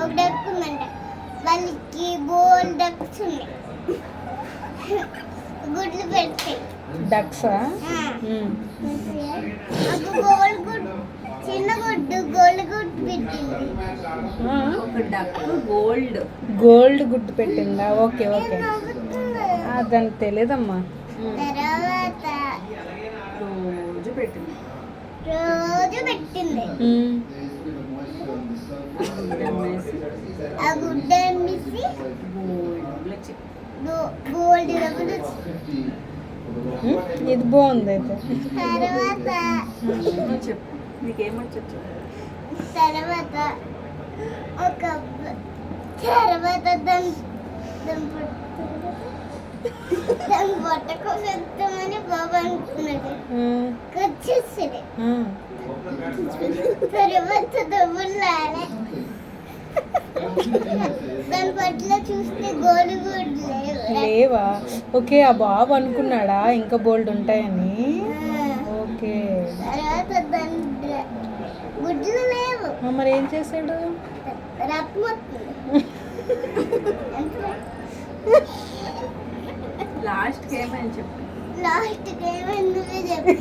ఒక డక్ ఉందంట, వాళ్ళకి బోల్ డక్స్ ఉన్నాయి. గుడ్లు పెడతాయి. డక్సా? ఒక గోల్డ్ గుడ్, చిన్న గుడ్డు గోల్డ్ గుడ్డు పెట్టింది. ఒక డక్ గోల్డ్ గోల్డ్ గుడ్డు పెట్టిందా? ఓకే ఓకే, దానికి తెలియదమ్మా. తర్వాత రోజు పెట్టింది. రోజు పెట్టింది. ఆ గుడ్డ అమ్మేసి గోల్డ్ డబ్బులు. ఇది బాగుంది అయితే. తర్వాత చెప్పు, నీకేమొచ్చు? తర్వాత ఒక తర్వాత దాని పొట్ట కోసేద్దామని బాబా అనుకున్నాడు. వచ్చేసాడు. తర్వాత డబ్బులు రాలే. దాని పట్ల చూస్తే గోల్డ్ గుడ్లు లేవా? ఓకే, ఆ బాబు అనుకున్నాడా ఇంకా బోల్డ్ ఉంటాయని? ఓకే. తర్వాత దాని గుడ్లు లేవు. మరి ఏం చేశాడు? రప్పు లాస్ట్కి ఏమైనా చెప్పు. లాస్ట్కి ఏమైంది చెప్పు.